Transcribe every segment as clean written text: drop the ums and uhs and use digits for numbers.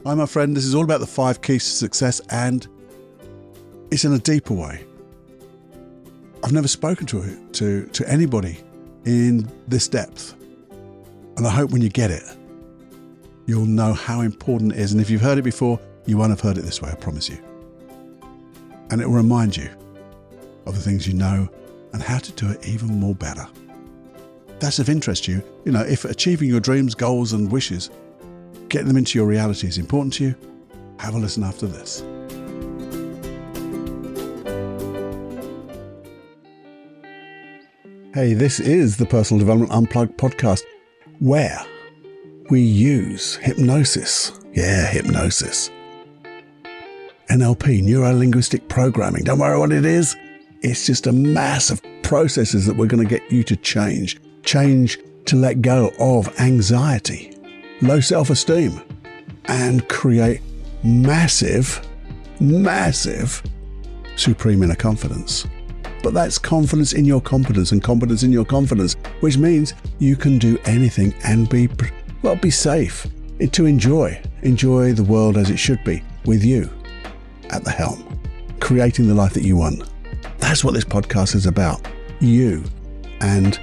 Hi, my friend. This is all about the 5 keys to success, and it's in a deeper way. I've never spoken to anybody in this depth, and I hope when you get it, you'll know how important it is. And if you've heard it before, you won't have heard it this way, I promise you. And it will remind you of the things you know and how to do it even more better. If that's of interest to you, if achieving your dreams, goals and wishes, getting them into your reality is important to you, have a listen after this. Hey, this is the Personal Development Unplugged podcast, where we use hypnosis. Yeah, hypnosis. NLP, neuro-linguistic programming. Don't worry what it is. It's just a mass of processes that we're going to get you to change. Change to let go of anxiety, low self-esteem, and create massive supreme inner confidence. But that's confidence in your competence and competence in your confidence, which means you can do anything and be safe, to enjoy the world as it should be, with you at the helm, creating the life that you want. That's what this podcast is about. You, and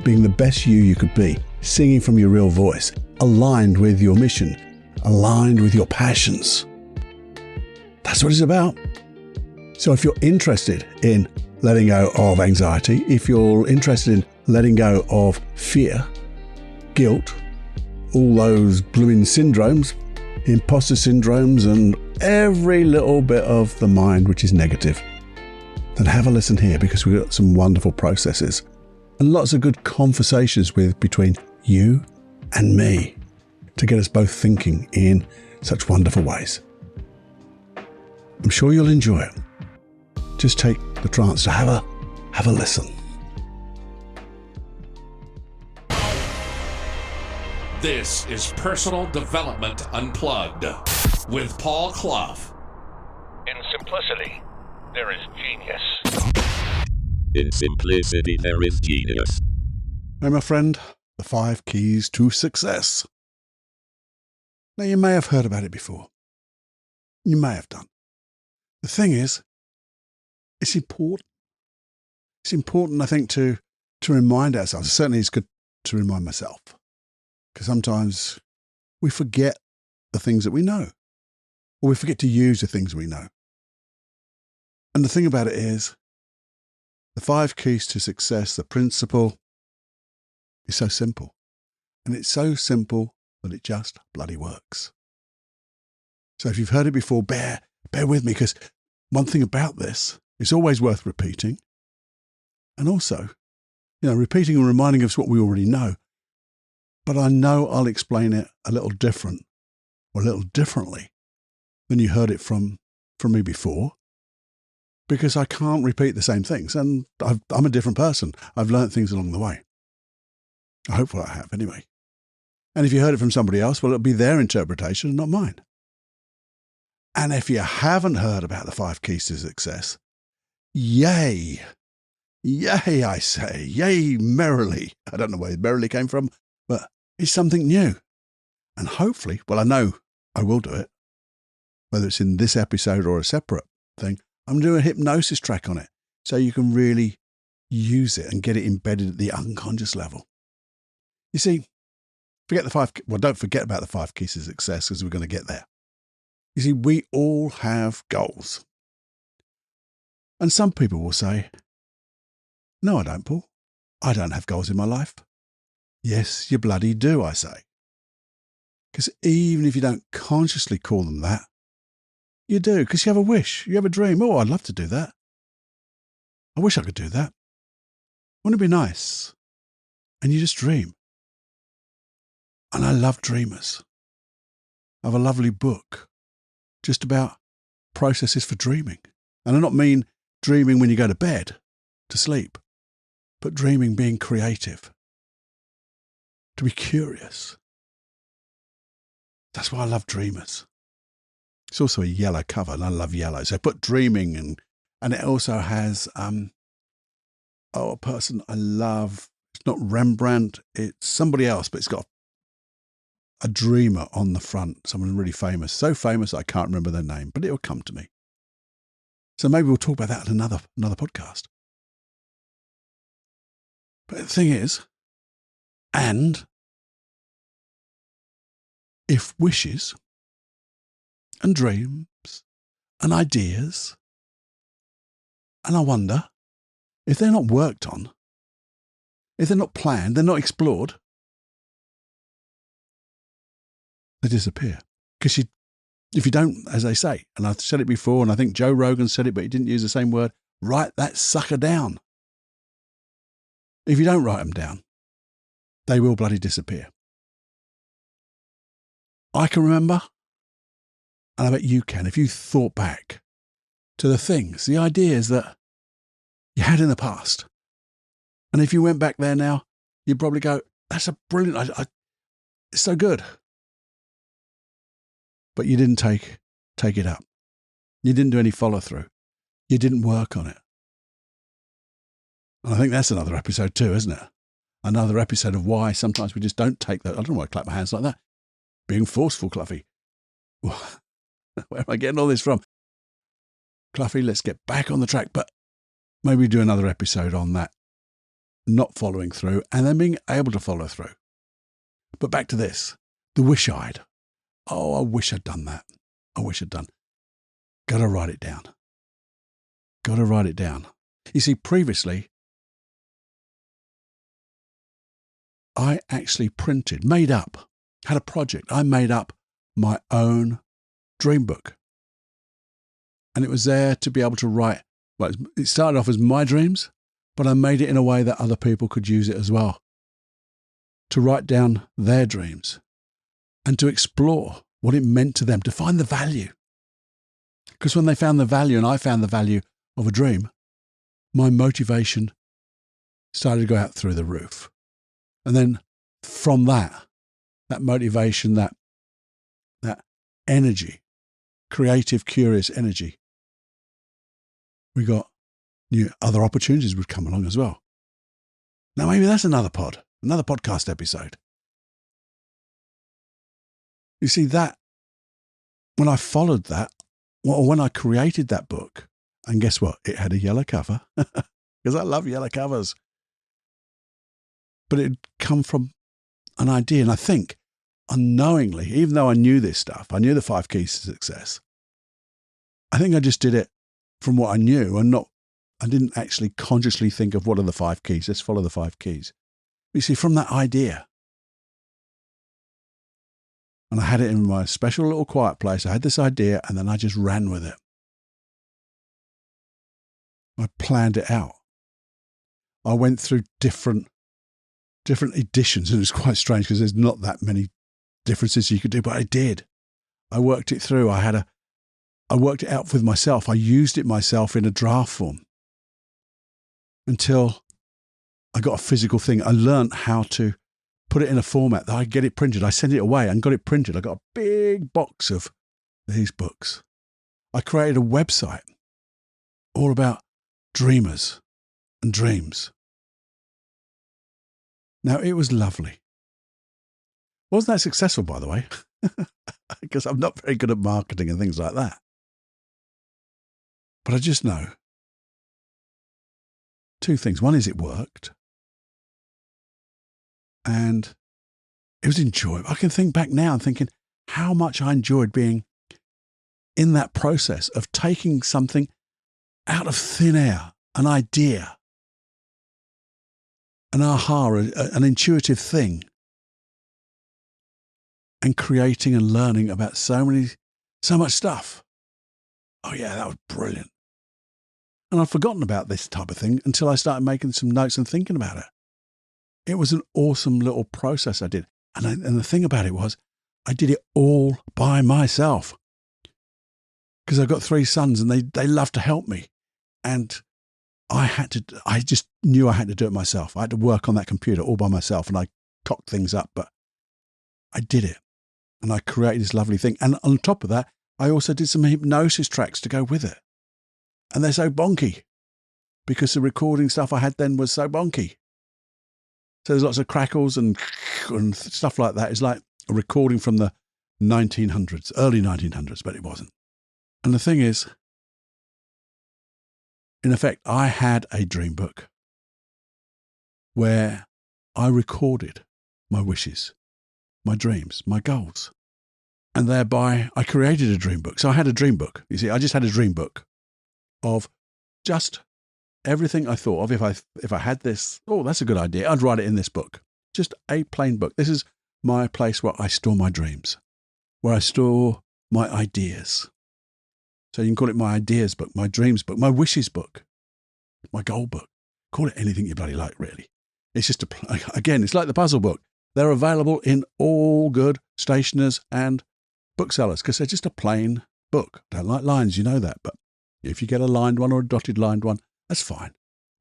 being the best you could be, singing from your real voice, aligned with your mission, aligned with your passions. That's what it's about. So if you're interested in letting go of anxiety, if you're interested in letting go of fear, guilt, all those blooming syndromes, imposter syndromes, and every little bit of the mind which is negative, then have a listen here, because we've got some wonderful processes and lots of good conversations between you and me to get us both thinking in such wonderful ways. I'm sure you'll enjoy it. Just take the chance to have a listen. This is Personal Development Unplugged with Paul Clough. In simplicity, there is genius. In simplicity, there is genius. Hey, my friend, the 5 keys to success. Now, you may have heard about it before. You may have done. The thing is, it's important. It's important, I think, to remind ourselves. Certainly it's good to remind myself, because sometimes we forget the things that we know, or we forget to use the things we know. And the thing about it is, the 5 keys to success, the principle, is so simple. And it's so simple that it just bloody works. So if you've heard it before, bear with me, because one thing about this, it's always worth repeating. And also, repeating and reminding us what we already know. But I know I'll explain it a little different, or a little differently than you heard it from me before, because I can't repeat the same things. And I'm a different person. I've learned things along the way. I hope I have, anyway. And if you heard it from somebody else, well, it'll be their interpretation, not mine. And if you haven't heard about the 5 keys to success, yay, I say, yay merrily. I don't know where merrily came from, but it's something new. And hopefully, well, I know I will do it, whether it's in this episode or a separate thing. I'm doing a hypnosis track on it, so you can really use it and get it embedded at the unconscious level. You see, don't forget about the 5 keys to success, because we're going to get there. You see, we all have goals. And some people will say, no, I don't, Paul. I don't have goals in my life. Yes, you bloody do, I say. Because even if you don't consciously call them that, you do, because you have a wish, you have a dream. Oh, I'd love to do that. I wish I could do that. Wouldn't it be nice? And you just dream. And I love dreamers. I have a lovely book just about processes for dreaming. And I don't mean dreaming when you go to bed, to sleep, but dreaming being creative, to be curious. That's why I love dreamers. It's also a yellow cover, and I love yellow. So I put dreaming, and it also has a person I love. It's not Rembrandt, it's somebody else, but it's got a dreamer on the front, someone really famous, so famous I can't remember their name, but it will come to me. So maybe we'll talk about that in another podcast. But the thing is, and if wishes and dreams and ideas, and I wonder, if they're not worked on, if they're not planned, they're not explored, they disappear. Because if you don't, as they say, and I've said it before, and I think Joe Rogan said it, but he didn't use the same word, write that sucker down. If you don't write them down, they will bloody disappear. I can remember, and I bet you can, if you thought back to the things, the ideas that you had in the past. And if you went back there now, you'd probably go, that's a brilliant, it's so good. But you didn't take it up. You didn't do any follow through. You didn't work on it. And I think that's another episode too, isn't it? Another episode of why sometimes we just don't take that. I don't know why I clap my hands like that. Being forceful, Cluffy. Where am I getting all this from? Cluffy, let's get back on the track. But maybe do another episode on that. Not following through and then being able to follow through. But back to this. The wish-eyed. Oh, I wish I'd done that. I wish I'd done. Got to write it down. Got to write it down. You see, previously, I actually made up, had a project. I made up my own dream book. And it was there to be able to write. Well, it started off as my dreams, but I made it in a way that other people could use it as well. To write down their dreams and to explore what it meant to them, to find the value. Because when they found the value and I found the value of a dream, my motivation started to go out through the roof. And then from that motivation, that energy, creative, curious energy, we got other opportunities would come along as well. Now maybe that's another podcast episode. You see that when I followed that, or when I created that book, and guess what? It had a yellow cover because I love yellow covers. But it had come from an idea. And I think unknowingly, even though I knew this stuff, I knew the 5 keys to success. I think I just did it from what I knew I didn't actually consciously think of what are the 5 keys. Let's follow the 5 keys. You see, from that idea, and I had it in my special little quiet place. I had this idea and then I just ran with it. I planned it out. I went through different editions, and it was quite strange because there's not that many differences you could do, but I did. I worked it through. I worked it out with myself. I used it myself in a draft form until I got a physical thing. I learned how to put it in a format that I get it printed. I sent it away and got it printed. I got a big box of these books. I created a website all about dreamers and dreams. Now, it was lovely. Wasn't that successful, by the way? Because I'm not very good at marketing and things like that. But I just know 2 things. One is it worked. And it was enjoyable. I can think back now and thinking how much I enjoyed being in that process of taking something out of thin air, an idea, an aha, an intuitive thing, and creating and learning about so much stuff. Oh yeah, that was brilliant. And I'd forgotten about this type of thing until I started making some notes and thinking about it. It was an awesome little process I did. And the thing about it was, I did it all by myself. Because I've got 3 sons and they love to help me. And I just knew I had to do it myself. I had to work on that computer all by myself and I cocked things up, but I did it. And I created this lovely thing. And on top of that, I also did some hypnosis tracks to go with it. And they're so bonky because the recording stuff I had then was so bonky. So there's lots of crackles and stuff like that. It's like a recording from the 1900s, early 1900s, but it wasn't. And the thing is, in effect, I had a dream book where I recorded my wishes, my dreams, my goals. And thereby I created a dream book. So I had a dream book. You see, I just had a dream book of just everything I thought of. If I had this, oh, that's a good idea, I'd write it in this book. Just a plain book. This is my place where I store my dreams, where I store my ideas. So you can call it my ideas book, my dreams book, my wishes book, my goal book. Call it anything you bloody like, really. It's just again, it's like the puzzle book. They're available in all good stationers and booksellers because they're just a plain book. Don't like lines, you know that. But if you get a lined one or a dotted lined one, that's fine.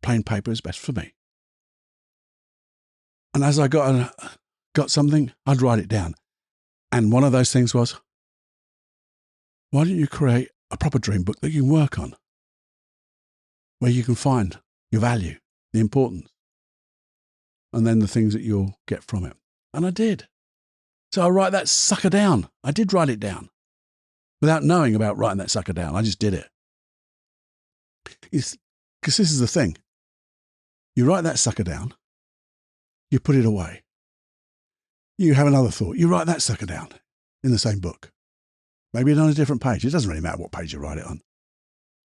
Plain paper is best for me. And as I got something, I'd write it down. And one of those things was, why don't you create a proper dream book that you can work on, where you can find your value, the importance, and then the things that you'll get from it. And I did. So I write that sucker down. I did write it down without knowing about writing that sucker down. I just did it. Because this is the thing. You write that sucker down, you put it away. You have another thought. You write that sucker down in the same book. Maybe on a different page. It doesn't really matter what page you write it on.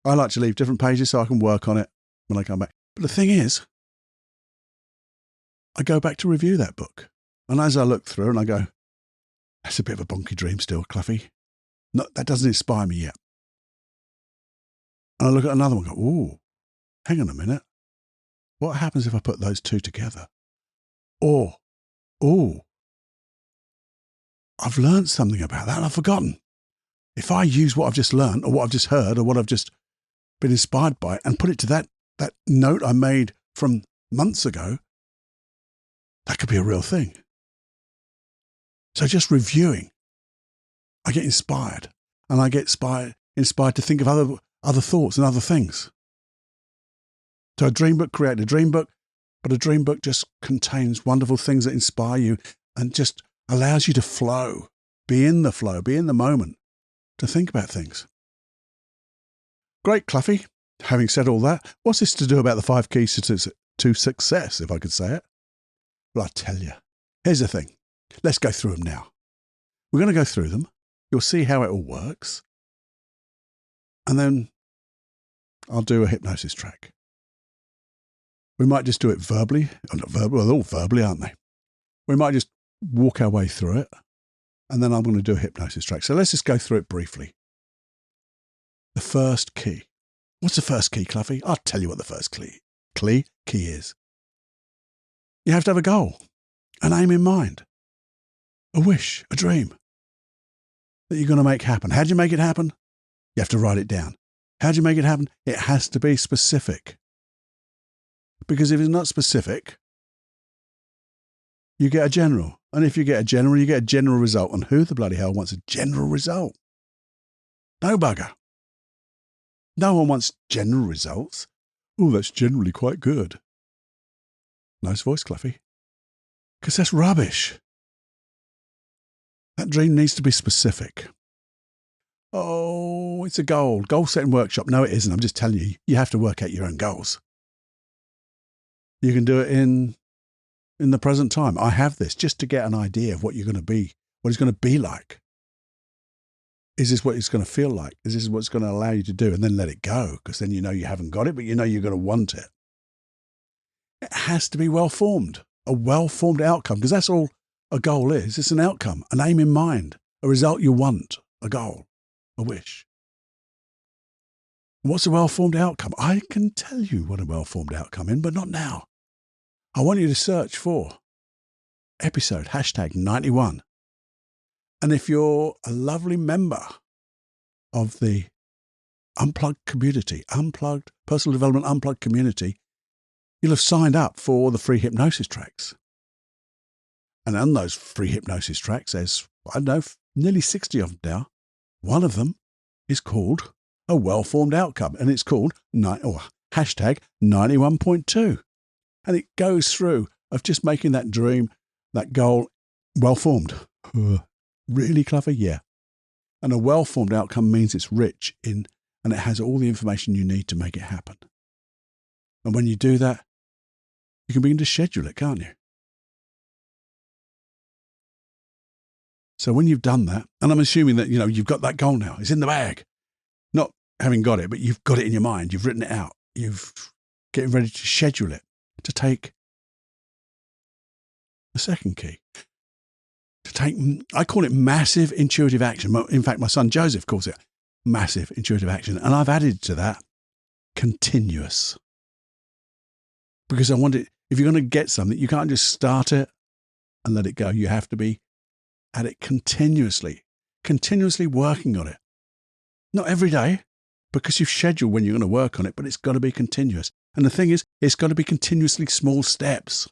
I like to leave different pages so I can work on it when I come back. But the thing is, I go back to review that book. And as I look through and I go, that's a bit of a bonky dream still, Cluffy. No, that doesn't inspire me yet. And I look at another one and go, ooh, hang on a minute. What happens if I put those two together? Or, ooh, I've learned something about that and I've forgotten. If I use what I've just learned or what I've just heard or what I've just been inspired by and put it to that note I made from months ago, that could be a real thing. So just reviewing, I get inspired and I get inspired to think of other thoughts and other things. So a dream book, create a dream book, but a dream book just contains wonderful things that inspire you and just allows you to flow, be in the flow, be in the moment, to think about things. Great, Cluffy. Having said all that, what's this to do about the 5 keys to success, if I could say it? Well, I tell you, here's the thing. Let's go through them now. We're going to go through them. You'll see how it all works. And then I'll do a hypnosis track. We might just do it verbally. Or not verbally, well, they're all verbally, aren't they? We might just walk our way through it. And then I'm going to do a hypnosis track. So let's just go through it briefly. The first key. What's the first key, Cluffy? I'll tell you what the first key is. You have to have a goal, an aim in mind, a wish, a dream that you're going to make happen. How do you make it happen? You have to write it down. How do you make it happen? It has to be specific. Because if it's not specific, you get a general. And if you get a general, you get a general result. And who the bloody hell wants a general result? No bugger. No one wants general results. Oh, that's generally quite good. Nice voice, Cluffy. Because that's rubbish. That dream needs to be specific. Oh, it's a goal. Goal setting workshop. No, it isn't. I'm just telling you, you have to work out your own goals. You can do it in the present time. I have this just to get an idea of what you're going to be, what it's going to be like. Is this what it's going to feel like? Is this what it's going to allow you to do? And then let it go, because then you know you haven't got it, but you know you're going to want it. It has to be well-formed, a well-formed outcome, because that's all a goal is. It's an outcome, an aim in mind, a result you want, a goal, a wish. What's a well-formed outcome? I can tell you what a well-formed outcome is, but not now. I want you to search for episode #91. And if you're a lovely member of the Unplugged community, Unplugged Personal Development Unplugged community, you'll have signed up for the free hypnosis tracks. And on those free hypnosis tracks, there's, I don't know, nearly 60 of them now. One of them is called A Well-Formed Outcome, and it's called #91.2. And it goes through of just making that dream, that goal, well-formed. Really clever? Yeah. And a well-formed outcome means it's rich in, and it has all the information you need to make it happen. And when you do that, you can begin to schedule it, can't you? So when you've done that, and I'm assuming that, you've got that goal now, it's in the bag. Not having got it, but you've got it in your mind, you've written it out, you've getting ready to schedule it, to take the second key. I call it massive intuitive action. In fact, my son Joseph calls it massive intuitive action. And I've added to that continuous. Because I want it, if you're going to get something, you can't just start it and let it go. You have to be at it continuously working on it. Not every day, because you've scheduled when you're going to work on it, but it's got to be continuous. And the thing is, it's got to be continuously small steps.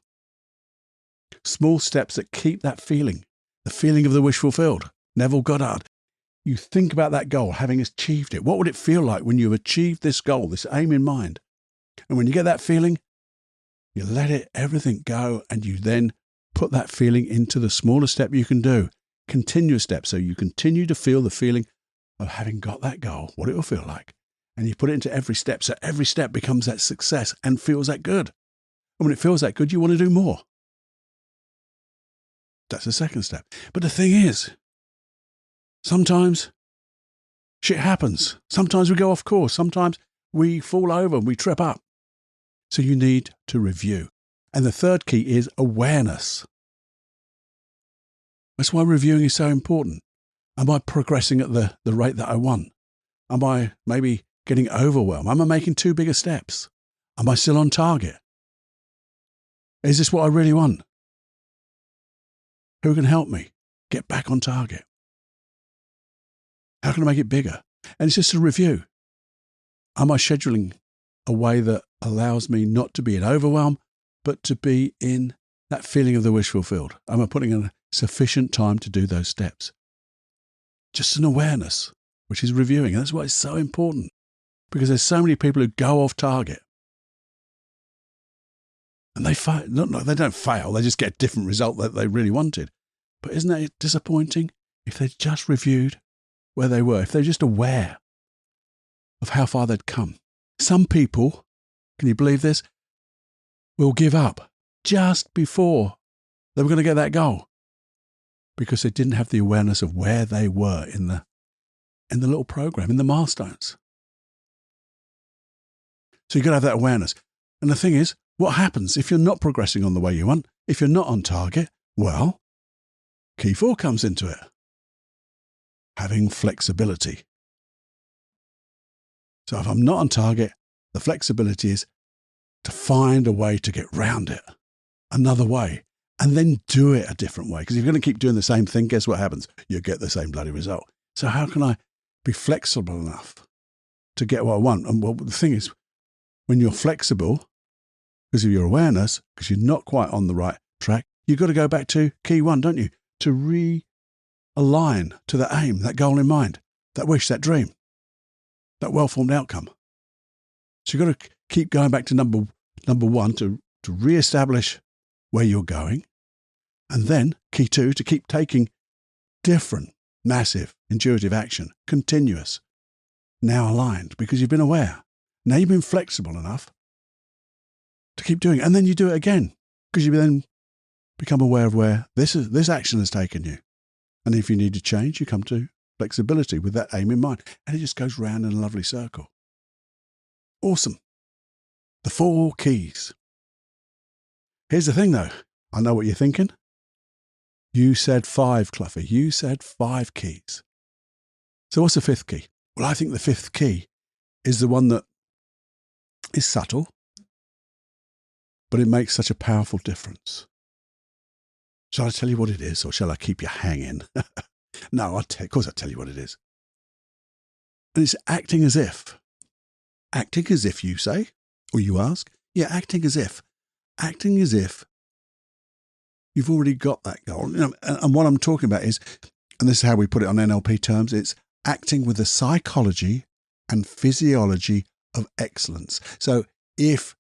Small steps that keep that feeling. The feeling of the wish fulfilled. Neville Goddard. You think about that goal, having achieved it. What would it feel like when you've achieved this goal, this aim in mind? And when you get that feeling, you let everything go, and you then put that feeling into the smallest step you can do. Continuous step. So you continue to feel the feeling of having got that goal, what it will feel like. And you put it into every step. So every step becomes that success and feels that good. And when it feels that good, you want to do more. That's the second step. But the thing is, sometimes shit happens. Sometimes we go off course. Sometimes we fall over and we trip up. So you need to review. And the third key is awareness. That's why reviewing is so important. Am I progressing at the rate that I want? Am I maybe getting overwhelmed? Am I making too big a steps? Am I still on target? Is this what I really want? Who can help me get back on target? How can I make it bigger? And it's just a review. Am I scheduling a way that allows me not to be in overwhelm, but to be in that feeling of the wish fulfilled? Am I putting in sufficient time to do those steps? Just an awareness, which is reviewing. And that's why it's so important, because there's so many people who go off target. And they fail. No, they don't fail. They just get a different result that they really wanted. But isn't that disappointing? If they just reviewed where they were, if they're just aware of how far they'd come. Some people, can you believe this, will give up just before they were going to get that goal, because they didn't have the awareness of where they were in the little program, in the milestones. So you've got to have that awareness. And the thing is, what happens if you're not progressing on the way you want? If you're not on target, well, key 4 comes into it. Having flexibility. So if I'm not on target, the flexibility is to find a way to get round it, another way, and then do it a different way. Because if you're going to keep doing the same thing, guess what happens? You get the same bloody result. So how can I be flexible enough to get what I want? And well, the thing is, when you're flexible, because of your awareness, because you're not quite on the right track, you've got to go back to key 1, don't you? To realign to that aim, that goal in mind, that wish, that dream, that well-formed outcome. So you've got to keep going back to number 1 to re-establish where you're going. And then key 2, to keep taking different, massive, intuitive action, continuous, now aligned, because you've been aware. Now you've been flexible enough to keep doing it. And then you do it again, because you then become aware of where this action has taken you. And if you need to change, you come to flexibility with that aim in mind. And it just goes round in a lovely circle. Awesome. The 4 keys. Here's the thing though. I know what you're thinking. You said 5, Cluffy. You said 5 keys. So what's the 5th key? Well, I think the 5th key is the one that is subtle, but it makes such a powerful difference. Shall I tell you what it is, or shall I keep you hanging? No, of course I'll tell you what it is. And it's acting as if. Acting as if, you say, or you ask. Yeah, acting as if. Acting as if you've already got that goal. And what I'm talking about is, and this is how we put it on NLP terms, it's acting with the psychology and physiology of excellence. So if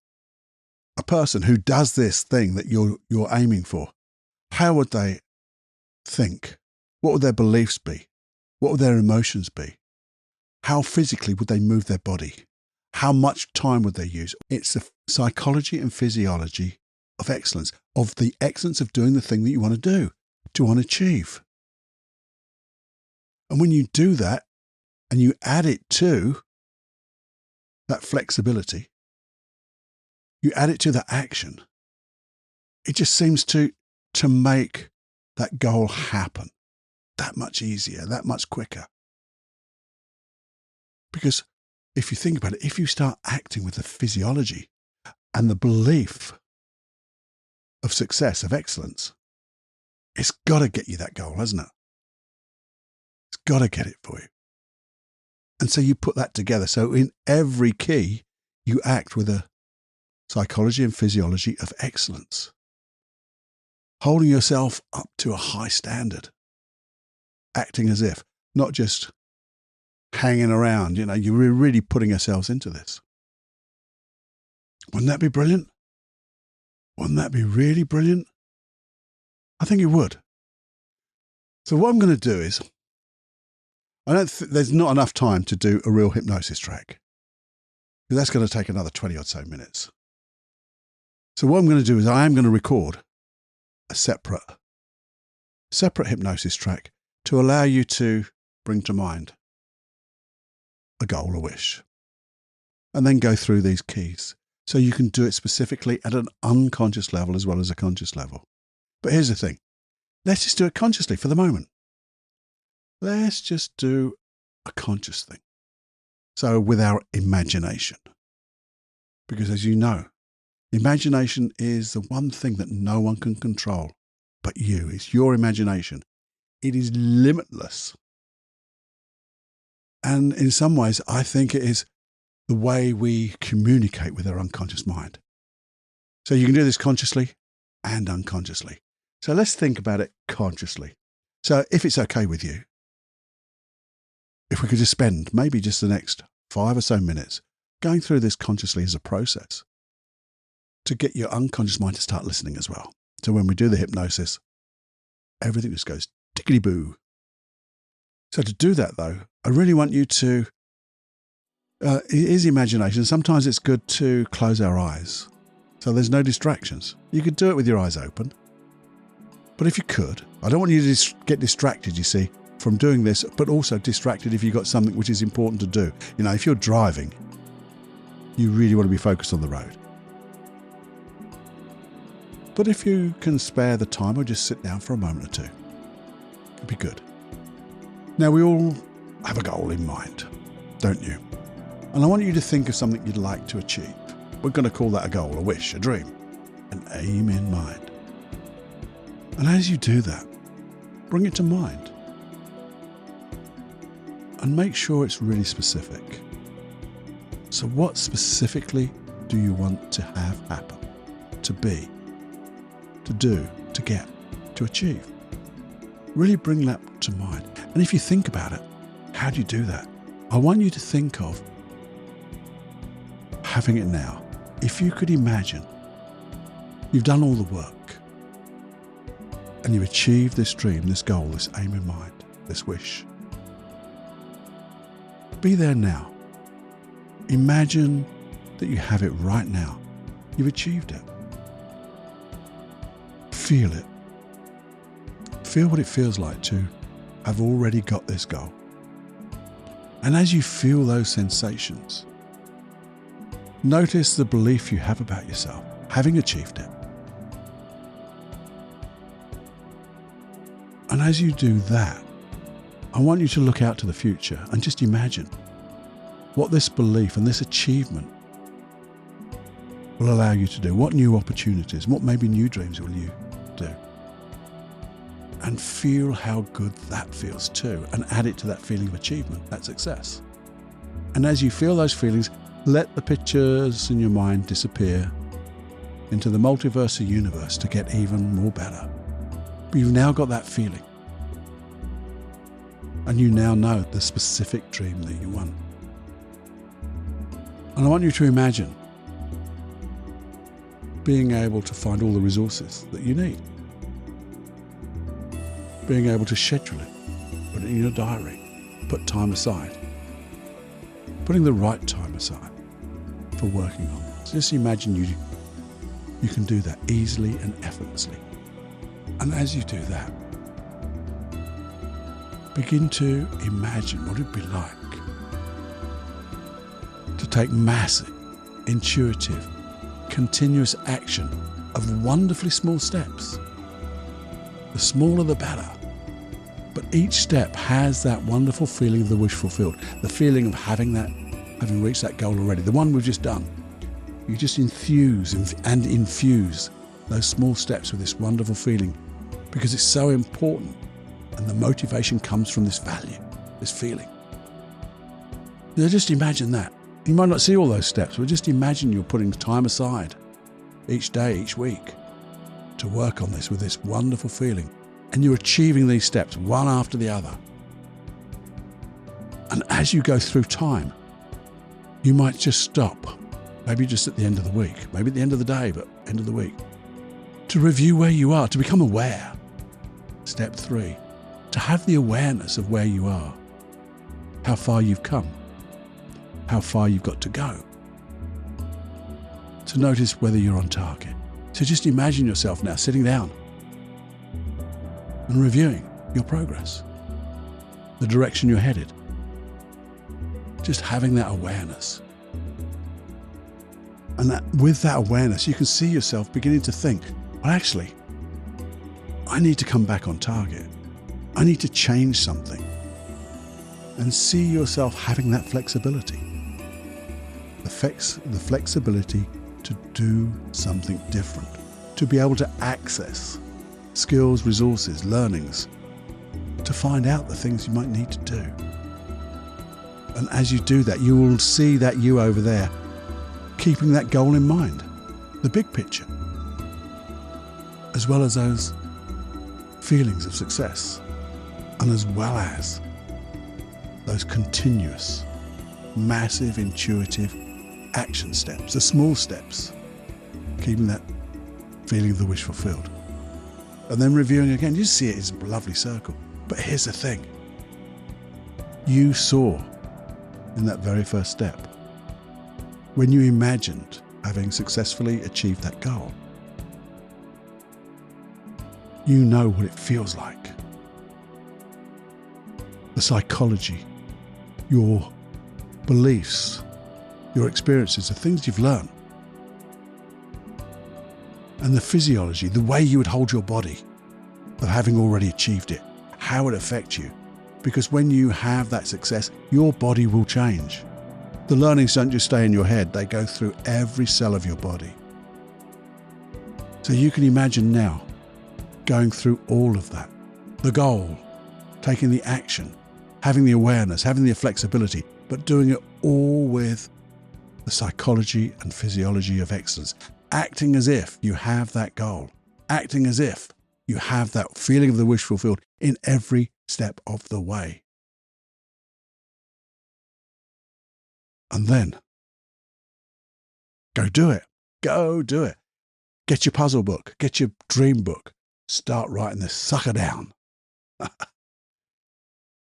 a person who does this thing that you're aiming for, how would they think? What would their beliefs be? What would their emotions be? How physically would they move their body? How much time would they use? It's the psychology and physiology of excellence, of the excellence of doing the thing that you want to want to achieve. And when you do that and you add it to that flexibility, you add it to that action, it just seems to make that goal happen that much easier, that much quicker. Because if you think about it, if you start acting with the physiology and the belief of success, of excellence, it's got to get you that goal, hasn't it? It's got to get it for you. And so you put that together. So in every key, you act with a psychology and physiology of excellence, holding yourself up to a high standard, acting as if, not just hanging around, you're really putting ourselves into this. Wouldn't that be brilliant? Wouldn't that be really brilliant? I think it would. So what I'm going to do is, there's not enough time to do a real hypnosis track, because that's going to take another 20 or so minutes. So what I'm going to do is I am going to record a separate hypnosis track to allow you to bring to mind a goal, a wish, and then go through these keys so you can do it specifically at an unconscious level as well as a conscious level. But here's the thing. Let's just do it consciously for the moment. Let's just do a conscious thing. So with our imagination. Because as you know, imagination is the one thing that no one can control but you. It's your imagination. It is limitless. And in some ways, I think it is the way we communicate with our unconscious mind. So you can do this consciously and unconsciously. So let's think about it consciously. So if it's okay with you, if we could just spend maybe just the next 5 or so minutes going through this consciously as a process to get your unconscious mind to start listening as well. So when we do the hypnosis, everything just goes tickety-boo. So to do that, though, I really want you to, it is imagination. Sometimes it's good to close our eyes so there's no distractions. You could do it with your eyes open. But if you could, I don't want you to get distracted, you see, from doing this, but also distracted if you've got something which is important to do. If you're driving, you really want to be focused on the road. But if you can spare the time or just sit down for a moment or two, it'd be good. Now, we all have a goal in mind, don't you? And I want you to think of something you'd like to achieve. We're going to call that a goal, a wish, a dream, an aim in mind. And as you do that, bring it to mind. And make sure it's really specific. So what specifically do you want to have happen, to be, to do, to get, to achieve? Really bring that to mind. And if you think about it, how do you do that? I want you to think of having it now. If you could imagine you've done all the work and you've achieved this dream, this goal, this aim in mind, this wish. Be there now. Imagine that you have it right now. You've achieved it. Feel it. Feel what it feels like to have already got this goal. And as you feel those sensations, notice the belief you have about yourself, having achieved it. And as you do that, I want you to look out to the future and just imagine what this belief and this achievement will allow you to do. What new opportunities, what maybe new dreams will you do? And feel how good that feels too, and add it to that feeling of achievement, that success. And as you feel those feelings, let the pictures in your mind disappear into the multiverse or universe to get even more better. But you've now got that feeling. And you now know the specific dream that you want. And I want you to imagine being able to find all the resources that you need. Being able to schedule it. put it in your diary. Put time aside. Putting the right time aside for working on it. So just imagine you can do that easily and effortlessly. And as you do that, begin to imagine what it'd be like to take massive, intuitive, continuous action of wonderfully small steps. The smaller the better. But each step has that wonderful feeling of the wish fulfilled, the feeling of having reached that goal already, the one we've just done. You just infuse those small steps with this wonderful feeling because it's so important, and the motivation comes from this value, this feeling. Now just imagine that. You might not see all those steps, but just imagine you're putting time aside each day, each week to work on this with this wonderful feeling, and you're achieving these steps one after the other. And as you go through time, you might just stop, maybe just at the end of the week, maybe at the end of the day, but end of the week, to review where you are, to become aware. Step 3, to have the awareness of where you are, how far you've come, how far you've got to go, to notice whether you're on target. So just imagine yourself now sitting down and reviewing your progress, the direction you're headed. Just having that awareness. And that with that awareness, you can see yourself beginning to think, well, actually, I need to come back on target. I need to change something. And see yourself having that flexibility. The flexibility to do something different, to be able to access skills, resources, learnings, to find out the things you might need to do. And as you do that, you will see that you over there, keeping that goal in mind, the big picture, as well as those feelings of success, and as well as those continuous, massive, intuitive action steps, the small steps, keeping that feeling of the wish fulfilled. And then reviewing again, you see it as a lovely circle. But here's the thing. You saw in that very first step, when you imagined having successfully achieved that goal, you know what it feels like. The psychology, your beliefs, your experiences, the things you've learned, and the physiology, the way you would hold your body of having already achieved it, how it affects you. Because when you have that success, your body will change. The learnings don't just stay in your head, they go through every cell of your body. So you can imagine now going through all of that. The goal, taking the action, having the awareness, having the flexibility, but doing it all with the psychology and physiology of excellence. Acting as if you have that goal. Acting as if you have that feeling of the wish fulfilled in every step of the way. And then, go do it. Go do it. Get your puzzle book. Get your dream book. Start writing this sucker down.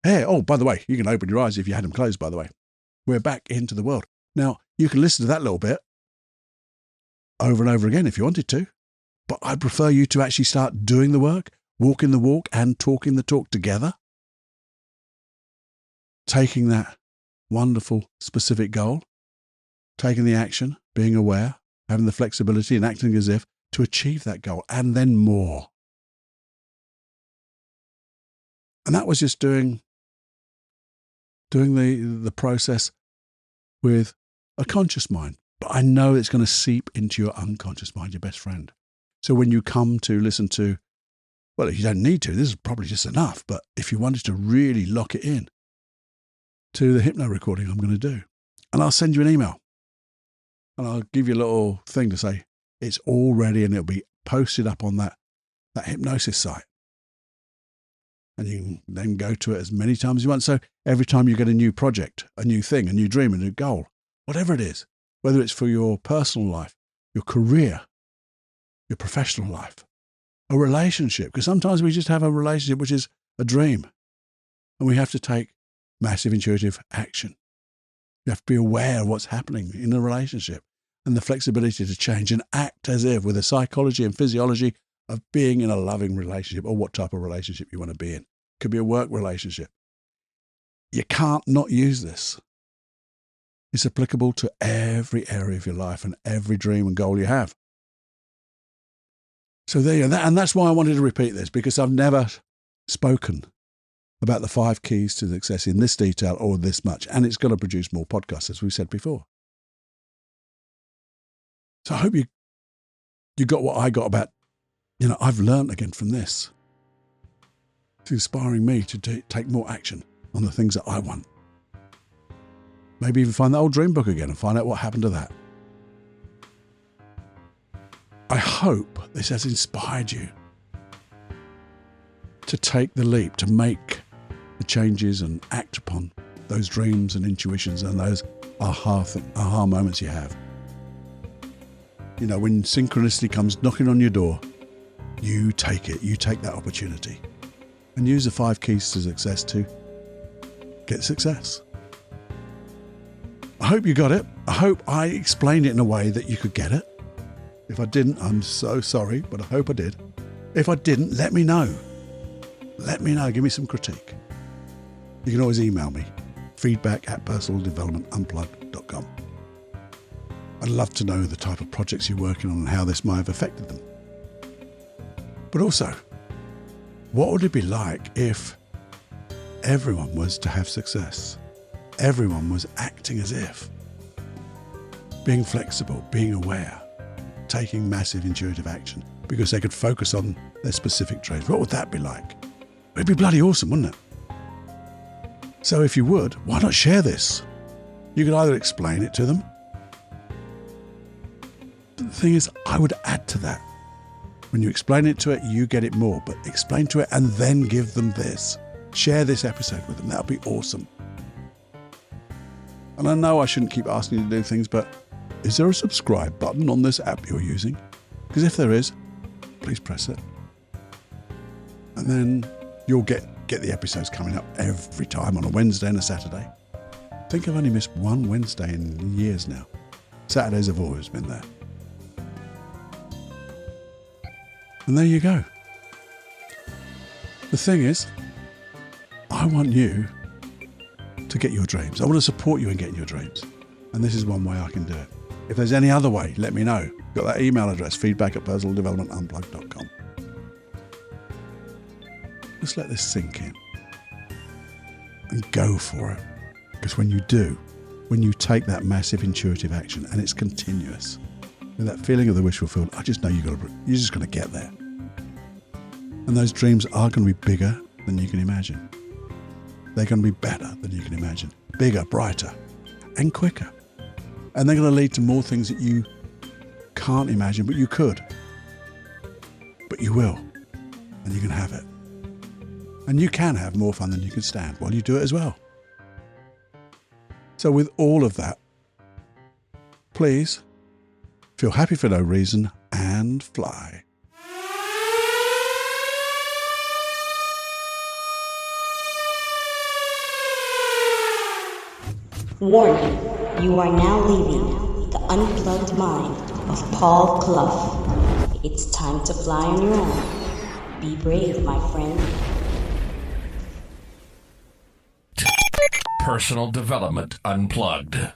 Hey, oh, by the way, you can open your eyes if you had them closed, by the way. We're back into the world. Now, you can listen to that little bit over and over again if you wanted to, but I'd prefer you to actually start doing the work, walking the walk and talking the talk together. Taking that wonderful specific goal, taking the action, being aware, having the flexibility and acting as if to achieve that goal, and then more. And that was just doing the process with a conscious mind. But I know it's going to seep into your unconscious mind, your best friend. So when you come to listen to, well, you don't need to, this is probably just enough, but if you wanted to really lock it in to the hypno recording I'm going to do, and I'll send you an email and I'll give you a little thing to say it's all ready and it'll be posted up on that hypnosis site. And you can then go to it as many times as you want. So every time you get a new project, a new thing, a new dream, a new goal, whatever it is, whether it's for your personal life, your career, your professional life, a relationship, because sometimes we just have a relationship which is a dream. And we have to take massive intuitive action. You have to be aware of what's happening in a relationship and the flexibility to change and act as if, with the psychology and physiology of being in a loving relationship, or what type of relationship you want to be in. It could be a work relationship. You can't not use this. It's applicable to every area of your life and every dream and goal you have. So there you go. And that's why I wanted to repeat this, because I've never spoken about the 5 keys to success in this detail or this much. And it's going to produce more podcasts, as we said before. So I hope you got what I got about, I've learned again from this. It's inspiring me to take more action on the things that I want. Maybe even find that old dream book again and find out what happened to that. I hope this has inspired you to take the leap, to make the changes and act upon those dreams and intuitions and those aha moments you have. When synchronicity comes knocking on your door, you take it, you take that opportunity and use the 5 keys to success to get success. I hope you got it. I hope I explained it in a way that you could get it. If I didn't, I'm so sorry, but I hope I did. If I didn't, let me know. Let me know. Give me some critique. You can always email me, feedback@personaldevelopmentunplugged.com. I'd love to know the type of projects you're working on and how this might have affected them. But also, what would it be like if everyone was to have success? Everyone was acting as if, being flexible, being aware, taking massive intuitive action because they could focus on their specific traits. What would that be like? It'd be bloody awesome, wouldn't it? So if you would, why not share this? You could either explain it to them. But the thing is, I would add to that. When you explain it to it, you get it more. But explain to it and then give them this. Share this episode with them. That would be awesome. And I know I shouldn't keep asking you to do things, but is there a subscribe button on this app you're using? Because if there is, please press it. And then you'll get the episodes coming up every time on a Wednesday and a Saturday. I think I've only missed one Wednesday in years now. Saturdays have always been there. And there you go. The thing is, I want you to get your dreams. I want to support you in getting your dreams. And this is one way I can do it. If there's any other way, let me know. Got that email address, feedback@personaldevelopmentunplugged.com. Just let this sink in. And go for it. Because when you do, when you take that massive intuitive action and it's continuous, with that feeling of the wish fulfilled, I just know you're just going to get there. And those dreams are going to be bigger than you can imagine. They're going to be better than you can imagine. Bigger, brighter, and quicker. And they're going to lead to more things that you can't imagine, but you could. But you will. And you can have it. And you can have more fun than you can stand while you do it as well. So with all of that, please feel happy for no reason and fly. Warning, you are now leaving the unplugged mind of Paul Clough. It's time to fly on your own. Be brave, my friend. Personal Development Unplugged.